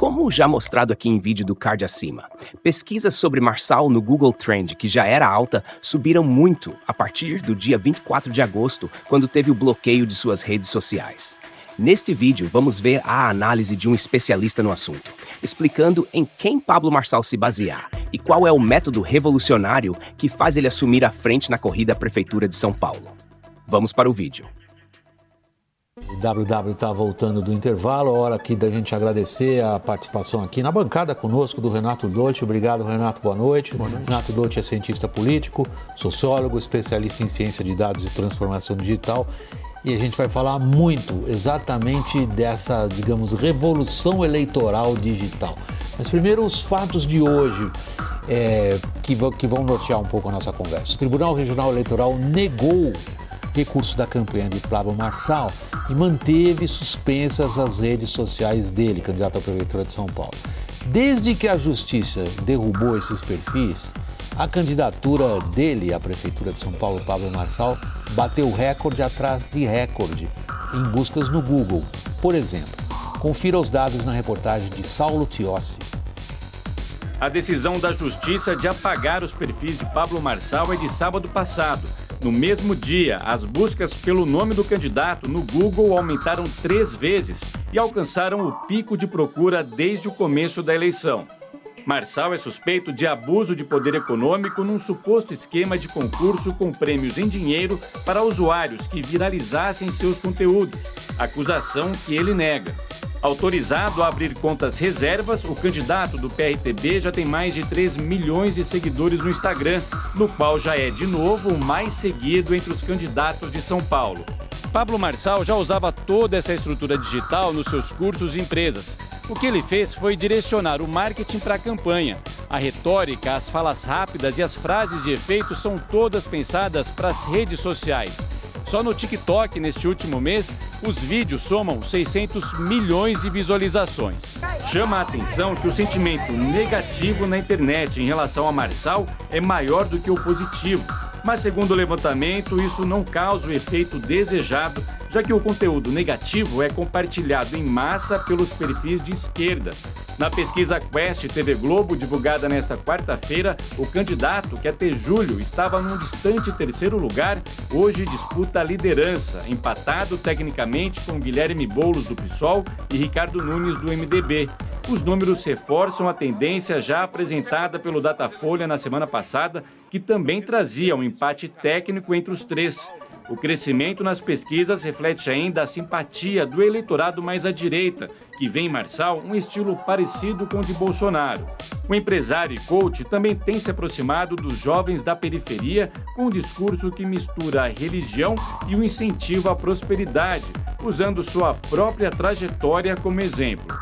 Como já mostrado aqui em vídeo do card acima, pesquisas sobre Marçal no Google Trend, que já era alta, subiram muito a partir do dia 24 de agosto, quando teve o bloqueio de suas redes sociais. Neste vídeo, vamos ver a análise de um especialista no assunto, explicando em quem Pablo Marçal se basear e qual é o método revolucionário que faz ele assumir a frente na corrida à Prefeitura de São Paulo. Vamos para o vídeo. O WW está voltando do intervalo, hora aqui da gente agradecer a participação aqui na bancada conosco do Renato Dolce. Obrigado, Renato, boa noite. Boa noite. Renato Dolce é cientista político, sociólogo, especialista em ciência de dados e transformação digital. E a gente vai falar muito exatamente dessa, digamos, revolução eleitoral digital. Mas primeiro os fatos de hoje que vão nortear um pouco a nossa conversa. O Tribunal Regional Eleitoral negou recurso da campanha de Pablo Marçal e manteve suspensas as redes sociais dele, candidato à Prefeitura de São Paulo. Desde que a Justiça derrubou esses perfis, a candidatura dele à Prefeitura de São Paulo, Pablo Marçal, bateu recorde atrás de recorde em buscas no Google. Por exemplo, confira os dados na reportagem de Saulo Tiossi. A decisão da Justiça de apagar os perfis de Pablo Marçal é de sábado passado. No mesmo dia, as buscas pelo nome do candidato no Google aumentaram 3 vezes e alcançaram o pico de procura desde o começo da eleição. Marçal é suspeito de abuso de poder econômico num suposto esquema de concurso com prêmios em dinheiro para usuários que viralizassem seus conteúdos, acusação que ele nega. Autorizado a abrir contas reservas, o candidato do PRTB já tem mais de 3 milhões de seguidores no Instagram, no qual já é, de novo, o mais seguido entre os candidatos de São Paulo. Pablo Marçal já usava toda essa estrutura digital nos seus cursos e empresas. O que ele fez foi direcionar o marketing para a campanha. A retórica, as falas rápidas e as frases de efeito são todas pensadas para as redes sociais. Só no TikTok, neste último mês, os vídeos somam 600 milhões de visualizações. Chama a atenção que o sentimento negativo na internet em relação a Marçal é maior do que o positivo. Mas, segundo o levantamento, isso não causa o efeito desejado, já que o conteúdo negativo é compartilhado em massa pelos perfis de esquerda. Na pesquisa Quest TV Globo, divulgada nesta quarta-feira, o candidato, que até julho estava num distante 3º lugar, hoje disputa a liderança, empatado tecnicamente com Guilherme Boulos, do PSOL, e Ricardo Nunes, do MDB. Os números reforçam a tendência já apresentada pelo Datafolha na semana passada, que também trazia um empate técnico entre os três. O crescimento nas pesquisas reflete ainda a simpatia do eleitorado mais à direita, que vê em Marçal um estilo parecido com o de Bolsonaro. O empresário e coach também tem se aproximado dos jovens da periferia com um discurso que mistura a religião e o incentivo à prosperidade, usando sua própria trajetória como exemplo.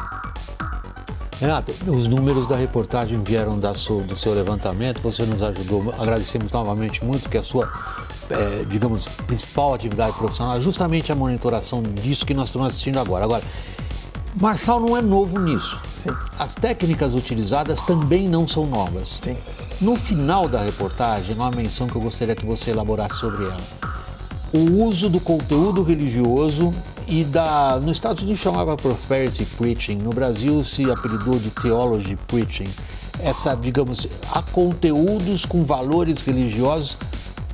Renato, os números da reportagem vieram do seu levantamento, você nos ajudou, agradecemos novamente muito que a sua, digamos, principal atividade profissional é justamente a monitoração disso que nós estamos assistindo agora. Agora, Marçal não é novo nisso. Sim. As técnicas utilizadas também não são novas. Sim. No final da reportagem, uma menção que eu gostaria que você elaborasse sobre ela. O uso do conteúdo religioso e nos Estados Unidos chamava Prosperity Preaching, no Brasil se apelidou de Theology Preaching. Digamos, há conteúdos com valores religiosos.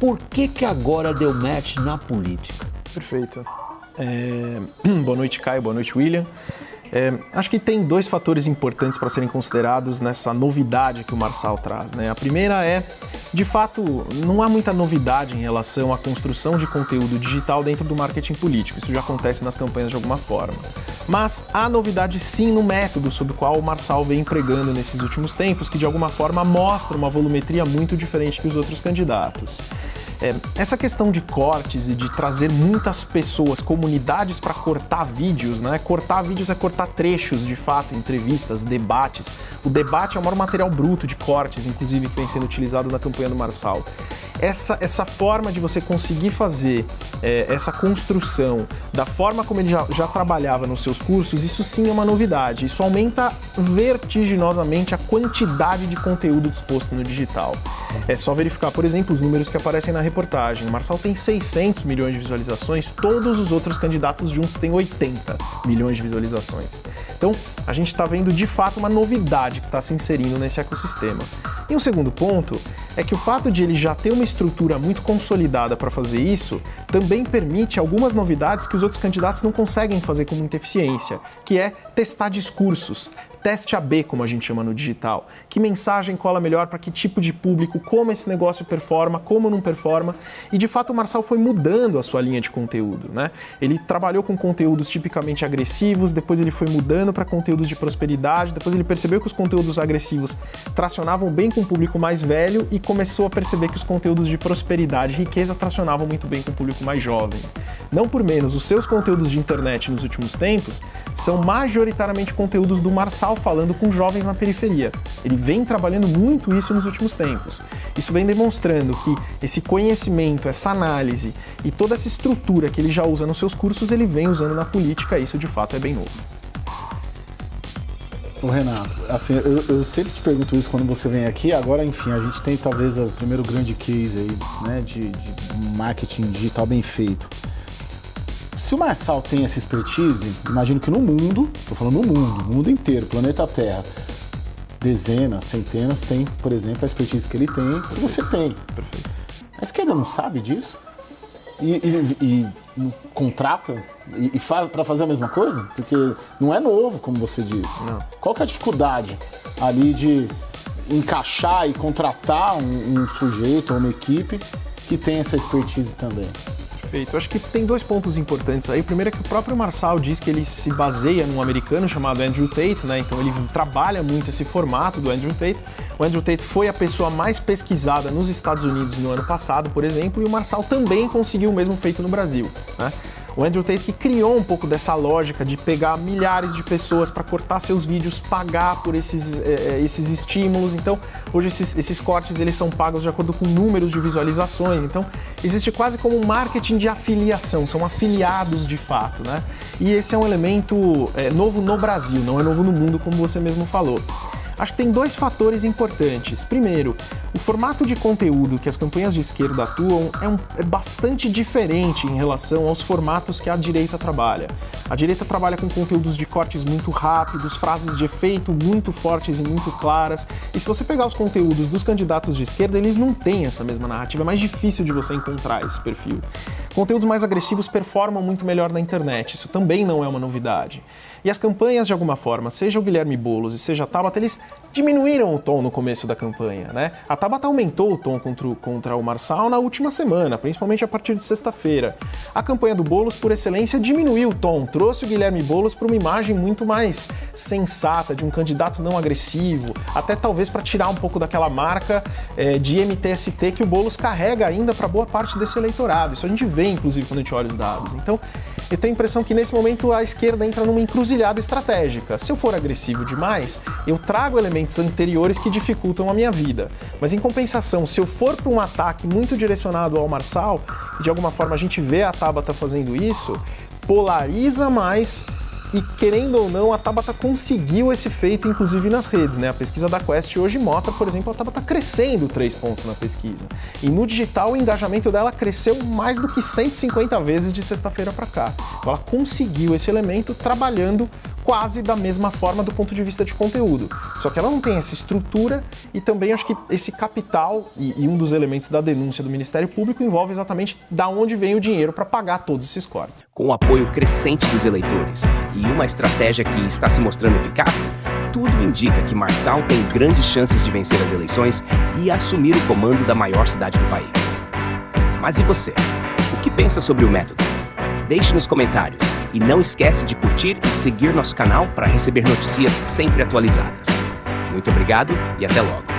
Por que agora deu match na política? Perfeito. Boa noite, Caio. Boa noite, William. Acho que tem 2 fatores importantes para serem considerados nessa novidade que o Marçal traz, né? A primeira é, de fato, não há muita novidade em relação à construção de conteúdo digital dentro do marketing político. Isso já acontece nas campanhas de alguma forma. Mas há novidade sim no método sobre o qual o Marçal vem empregando nesses últimos tempos, que de alguma forma mostra uma volumetria muito diferente que os outros candidatos. Essa questão de cortes e de trazer muitas pessoas, comunidades para cortar vídeos, né? Cortar vídeos é cortar trechos, de fato, entrevistas, debates. O debate é o maior material bruto de cortes, inclusive, que vem sendo utilizado na campanha do Marçal. essa forma de você conseguir fazer essa construção da forma como ele já trabalhava nos seus cursos, isso sim é uma novidade. Isso aumenta vertiginosamente a quantidade de conteúdo disposto no digital. É só verificar, por exemplo, os números que aparecem na reportagem. O Marçal tem 600 milhões de visualizações, todos os outros candidatos juntos têm 80 milhões de visualizações. Então, a gente está vendo de fato uma novidade que está se inserindo nesse ecossistema. E um segundo ponto é que o fato de ele já ter uma estrutura muito consolidada para fazer isso também permite algumas novidades que os outros candidatos não conseguem fazer com muita eficiência, que é testar discursos, teste AB, como a gente chama no digital. Que mensagem cola melhor para que tipo de público, como esse negócio performa, como não performa. E de fato o Marçal foi mudando a sua linha de conteúdo, né? Ele trabalhou com conteúdos tipicamente agressivos, depois ele foi mudando para conteúdos de prosperidade, depois ele percebeu que os conteúdos agressivos tracionavam bem com o público mais velho e começou a perceber que os conteúdos de prosperidade e riqueza tracionavam muito bem com o público mais jovem. Não por menos, os seus conteúdos de internet nos últimos tempos são majoritariamente conteúdos do Marçal falando com jovens na periferia. Ele vem trabalhando muito isso nos últimos tempos. Isso vem demonstrando que esse conhecimento, essa análise e toda essa estrutura que ele já usa nos seus cursos, ele vem usando na política, isso de fato é bem novo. Ô Renato, assim, eu sempre te pergunto isso quando você vem aqui, agora enfim, a gente tem talvez o primeiro grande case aí, né, de marketing digital bem feito. Se o Marçal tem essa expertise, imagino que no mundo, tô falando no mundo inteiro, planeta Terra, dezenas, centenas tem, por exemplo, a expertise que ele tem, que você tem. Perfeito. A esquerda não sabe disso? E contrata e faz para fazer a mesma coisa? Porque não é novo, como você disse. Não. Qual que é a dificuldade ali de encaixar e contratar um sujeito ou uma equipe que tem essa expertise também? Perfeito. Eu acho que tem dois pontos importantes aí. O primeiro é que o próprio Marçal diz que ele se baseia num americano chamado Andrew Tate, né? Então ele trabalha muito esse formato do Andrew Tate. O Andrew Tate foi a pessoa mais pesquisada nos Estados Unidos no ano passado, por exemplo, e o Marçal também conseguiu o mesmo feito no Brasil, né? O Andrew Tate que criou um pouco dessa lógica de pegar milhares de pessoas para cortar seus vídeos, pagar por esses estímulos. Então, hoje esses cortes eles são pagos de acordo com números de visualizações. Então, existe quase como um marketing de afiliação, são afiliados de fato, né? E esse é um elemento novo no Brasil, não é novo no mundo, como você mesmo falou. Acho que tem dois fatores importantes. Primeiro, o formato de conteúdo que as campanhas de esquerda atuam é bastante diferente em relação aos formatos que a direita trabalha. A direita trabalha com conteúdos de cortes muito rápidos, frases de efeito muito fortes e muito claras. E se você pegar os conteúdos dos candidatos de esquerda, eles não têm essa mesma narrativa, é mais difícil de você encontrar esse perfil. Conteúdos mais agressivos performam muito melhor na internet, isso também não é uma novidade. E as campanhas, de alguma forma, seja o Guilherme Boulos e seja a Tabata, eles diminuíram o tom no começo da campanha, né? A Tabata aumentou o tom contra o Marçal na última semana, principalmente a partir de sexta-feira. A campanha do Boulos, por excelência, diminuiu o tom, trouxe o Guilherme Boulos para uma imagem muito mais sensata, de um candidato não agressivo, até talvez para tirar um pouco daquela marca de MTST que o Boulos carrega ainda para boa parte desse eleitorado. Isso a gente vê, inclusive, quando a gente olha os dados. Então, eu tenho a impressão que nesse momento a esquerda entra numa encruzilhada estratégica. Se eu for agressivo demais, eu trago elementos anteriores que dificultam a minha vida. Mas em compensação, se eu for para um ataque muito direcionado ao Marçal, de alguma forma a gente vê a Tabata fazendo isso, polariza mais. E querendo ou não, a Tabata conseguiu esse feito, inclusive nas redes, né? A pesquisa da Quest hoje mostra, por exemplo, a Tabata crescendo 3 pontos na pesquisa. E no digital, o engajamento dela cresceu mais do que 150 vezes de sexta-feira para cá. Então, ela conseguiu esse elemento trabalhando quase da mesma forma do ponto de vista de conteúdo. Só que ela não tem essa estrutura e também acho que esse capital e um dos elementos da denúncia do Ministério Público envolve exatamente da onde vem o dinheiro para pagar todos esses cortes. Com o apoio crescente dos eleitores e uma estratégia que está se mostrando eficaz, tudo indica que Marçal tem grandes chances de vencer as eleições e assumir o comando da maior cidade do país. Mas e você? O que pensa sobre o método? Deixe nos comentários e não esquece de curtir e seguir nosso canal para receber notícias sempre atualizadas. Muito obrigado e até logo!